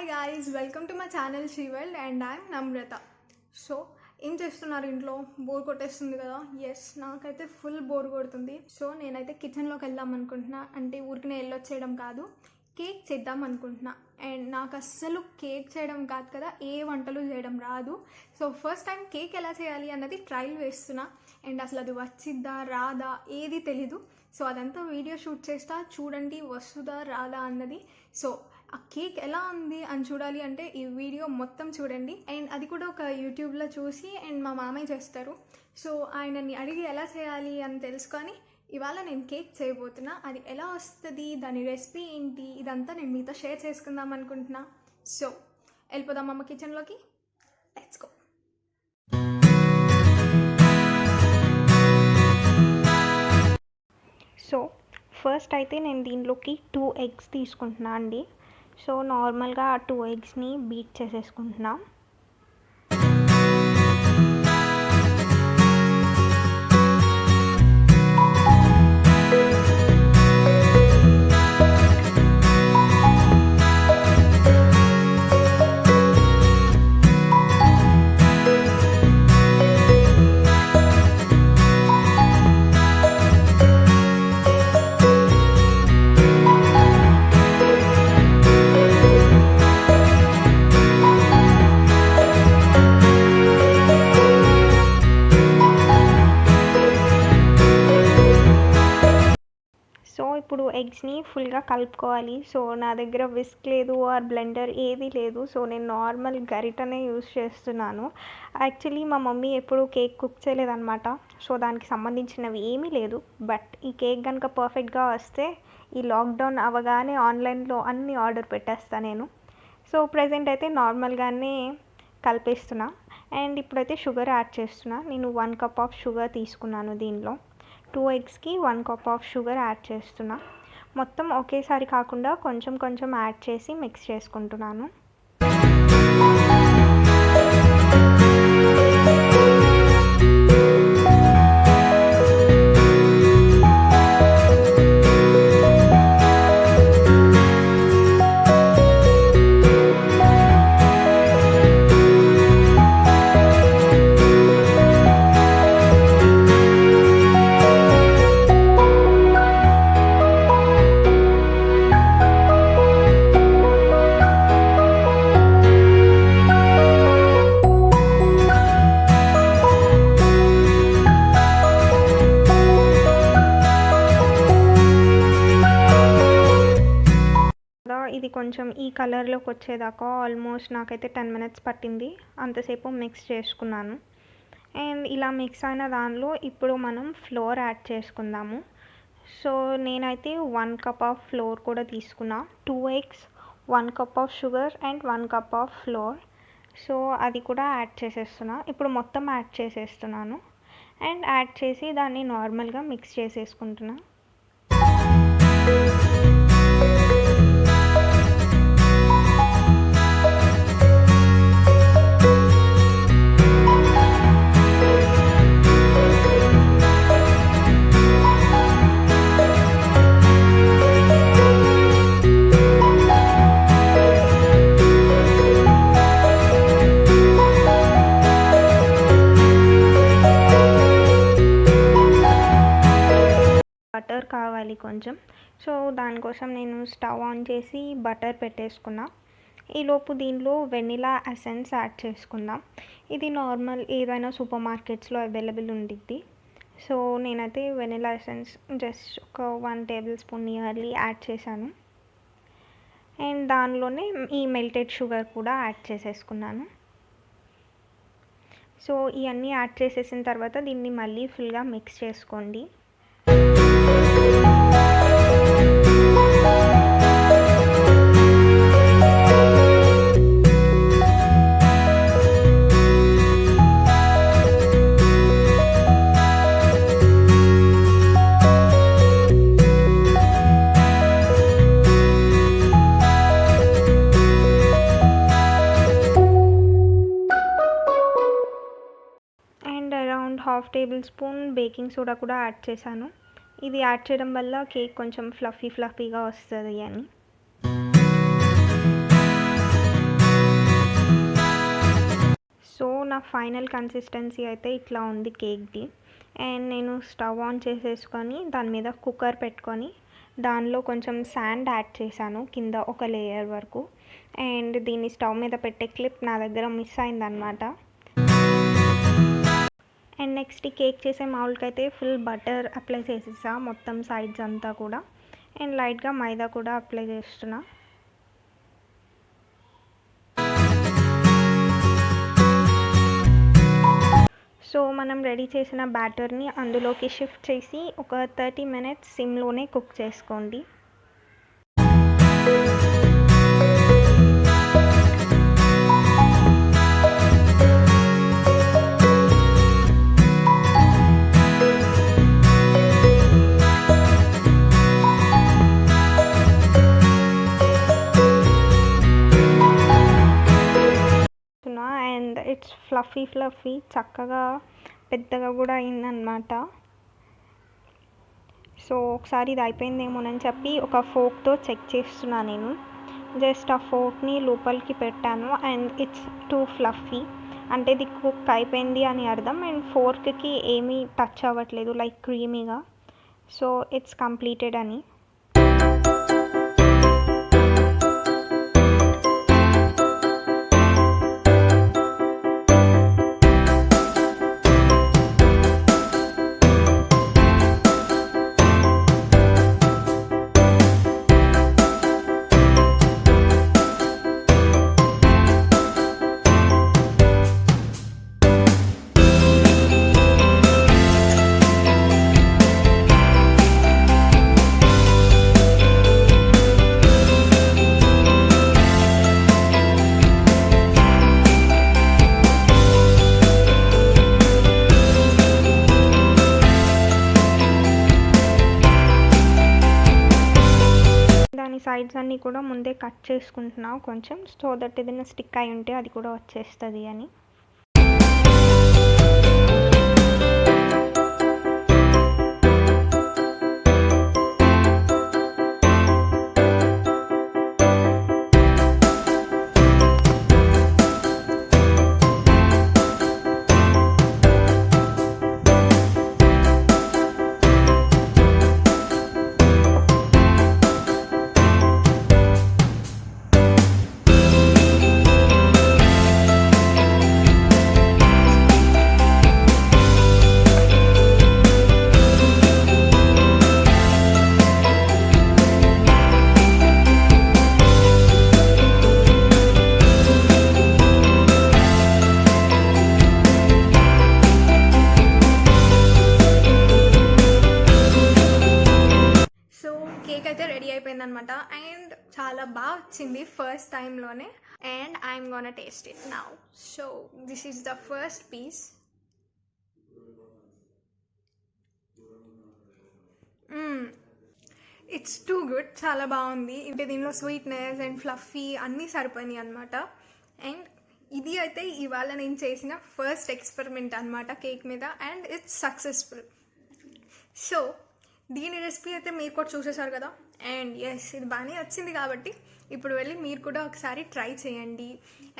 Hi guys, welcome to my channel Shri world and I'm Namrata. So ఏం చేస్తున్నారు? ఇంట్లో bore కొట్టేస్తుంది కదా? ఎస్, నాకైతే ఫుల్ బోర్ కొడుతుంది. సో నేనైతే కిచెన్లోకి వెళ్దాం అనుకుంటున్నా. అంటే ఊరికనే వెళ్ళొచ్చేయడం కాదు, కేక్ చేద్దాం అనుకుంటున్నా. అండ్ నాకు అస్సలు కేక్ చేయడం కాదు కదా, ఏ వంటలు చేయడం రాదు. సో ఫస్ట్ టైం కేక్ ఎలా చేయాలి అన్నది ట్రయల్ వేస్తున్నా. అండ్ అసలు అది వచ్చిద్దా రాదా ఏది తెలీదు. సో అదంతా వీడియో షూట్ చేస్తా, చూడండి వస్తుందా రాదా అన్నది. సో ఆ కేక్ ఎలా ఉంది అని చూడాలి అంటే ఈ వీడియో మొత్తం చూడండి. అండ్ అది కూడా ఒక యూట్యూబ్లో చూసి అండ్ మా మామయ్య చేస్తారు. సో ఆయనని అడిగి ఎలా చేయాలి అని తెలుసుకొని ఇవాళ నేను కేక్ చేయబోతున్నా. అది ఎలా వస్తుంది, దాని రెసిపీ ఏంటి, ఇదంతా నేను మీతో షేర్ చేసుకుందాం అనుకుంటున్నా. సో వెళ్ళిపోదాం అమ్మ కిచెన్లోకి. Let's go. సో ఫస్ట్ అయితే నేను దీనిలోకి 2 eggs తీసుకుంటున్నా అండి. సో నార్మల్గా ఆ 2 eggsని బీట్ చేసేసుకుంటున్నా. ఇప్పుడు ఎగ్స్ని ఫుల్గా కలుపుకోవాలి. సో నా దగ్గర విస్క్ లేదు ఆర్ బ్లెండర్ ఏది లేదు. సో నేను నార్మల్ గరిటనే యూస్ చేస్తున్నాను. యాక్చువల్లీ మా మమ్మీ ఎప్పుడూ కేక్ కుక్ చేయలేదన్నమాట. సో దానికి సంబంధించినవి ఏమీ లేదు. బట్ ఈ కేక్ కనుక పర్ఫెక్ట్గా వస్తే ఈ లాక్డౌన్ అవ్వగానే ఆన్లైన్లో అన్నీ ఆర్డర్ పెట్టేస్తాను నేను. సో ప్రజెంట్ అయితే నార్మల్గానే కలిపేస్తున్నా. అండ్ ఇప్పుడైతే షుగర్ యాడ్ చేస్తున్నా. నేను 1 cup ఆఫ్ షుగర్ తీసుకున్నాను. దీనిలో 2 eggsకి 1 cup ఆఫ్ షుగర్ యాడ్ చేస్తున్నా. మొత్తం ఒకేసారి కాకుండా కొంచెం కొంచెం యాడ్ చేసి మిక్స్ చేసుకుంటున్నాను. ఇది కొంచెం ఈ కలర్లోకి వచ్చేదాకా ఆల్మోస్ట్ నాకైతే 10 minutes పట్టింది. అంతసేపు మిక్స్ చేసుకున్నాను. అండ్ ఇలా మిక్స్ అయిన దానిలో ఇప్పుడు మనం ఫ్లోర్ యాడ్ చేసుకుందాము. సో నేనైతే 1 cup ఆఫ్ ఫ్లోర్ కూడా తీసుకున్నా. 2 eggs, 1 cup of sugar and 1 cup of floor. So అది కూడా యాడ్ చేసేస్తున్నా. ఇప్పుడు మొత్తం యాడ్ చేసేస్తున్నాను. అండ్ యాడ్ చేసి దాన్ని నార్మల్గా మిక్స్ చేసేసుకుంటున్నా. బటర్ కావాలి కొంచెం. సో దానికోసం నేను స్టవ్ ఆన్ చేసి బటర్ పెట్టేసుకున్నా. ఈలోపు దీనిలో వెనిలా ఎసెన్స్ యాడ్ చేసుకుందాం. ఇది నార్మల్ ఏదైనా సూపర్ మార్కెట్స్లో అవైలబుల్ ఉండిద్ది. సో నేనైతే వెనిలా ఎసెన్స్ జస్ట్ ఒక 1 tablespoon నియర్లీ యాడ్ చేశాను. అండ్ దానిలోనే ఈ మెల్టెడ్ షుగర్ కూడా యాడ్ చేసేసుకున్నాను. సో ఇవన్నీ యాడ్ చేసేసిన తర్వాత దీన్ని మళ్ళీ ఫుల్గా మిక్స్ చేసుకోండి. And around 1/2 tablespoon baking soda కూడా యాడ్ చేశాను. ఇది యాడ్ చేయడం వల్ల కేక్ కొంచెం ఫ్లఫీగా వస్తుంది అని. ఫైనల్ కన్సిస్టెన్సీ అయితే ఇట్లా ఉంది కేక్ది. అండ్ నేను స్టవ్ ఆన్ చేసేసుకొని దాని మీద కుక్కర్ పెట్టుకొని దానిలో కొంచెం శాండ్ యాడ్ చేశాను కింద ఒక లేయర్ వరకు. అండ్ దీన్ని స్టవ్ మీద పెట్టే క్లిప్ నా దగ్గర మిస్ అయిందనమాట. అండ్ నెక్స్ట్ ఈ కేక్ చేసే మౌల్డ్కి అయితే ఫుల్ బటర్ అప్లై చేసేసా మొత్తం సైడ్స్ అంతా కూడా. అండ్ లైట్గా మైదా కూడా అప్లై చేస్తున్నా. సో మనం రెడీ చేసిన బ్యాటర్ని అందులోకి షిఫ్ట్ చేసి ఒక 30 minutes సిమ్లోనే కుక్ చేసుకోండి. అండ్ ఇట్స్ ఫ్లఫీ చక్కగా పెద్దగా కూడా అయిందనమాట. సో ఒకసారి ఇది అయిపోయిందేమోనని చెప్పి ఒక ఫోక్తో చెక్ చేస్తున్నా నేను. జస్ట్ ఆ ఫోక్ని లోపలికి పెట్టాను అండ్ ఇట్స్ టూ ఫ్లఫీ, అంటే ఇది కుక్ అయిపోయింది అని అర్థం. అండ్ ఫోర్క్కి ఏమీ టచ్ అవ్వట్లేదు లైక్ క్రీమీగా. సో ఇట్స్ కంప్లీటెడ్ అని. సైడ్స్ అన్నీ కూడా ముందే కట్ చేసుకుంటున్నావు కొంచెం, సో దట్ ఏదైనా స్టిక్ అయి ఉంటే అది కూడా వచ్చేస్తుంది అని. అయిపోయిందనమాట. అండ్ చాలా బాగా వచ్చింది ఫస్ట్ టైంలోనే. And I'm gonna taste it now. So this is the first piece. It's too good, చాలా బాగుంది. అంటే దీనిలో స్వీట్నెస్ అండ్ ఫ్లఫీ అన్నీ సరిపోయినాయి అనమాట. అండ్ ఇది అయితే ఇవాళ నేను చేసిన ఫస్ట్ ఎక్స్పెరిమెంట్ అనమాట కేక్ మీద. And it's successful. సో దీని రెసిపీ అయితే మీరు కూడా చూసేసారు కదా. అండ్ ఎస్, ఇది బాగానే వచ్చింది కాబట్టి ఇప్పుడు వెళ్ళి మీరు కూడా ఒకసారి ట్రై చేయండి.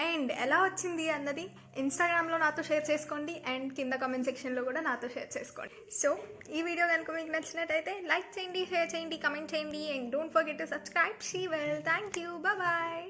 అండ్ ఎలా వచ్చింది అన్నది ఇన్స్టాగ్రామ్లో నాతో షేర్ చేసుకోండి. అండ్ కింద కామెంట్ సెక్షన్లో కూడా నాతో షేర్ చేసుకోండి. సో ఈ వీడియో కనుక మీకు నచ్చినట్టయితే లైక్ చేయండి, షేర్ చేయండి, కమెంట్ చేయండి. And don't forget to subscribe. She well. Thank you. Bye.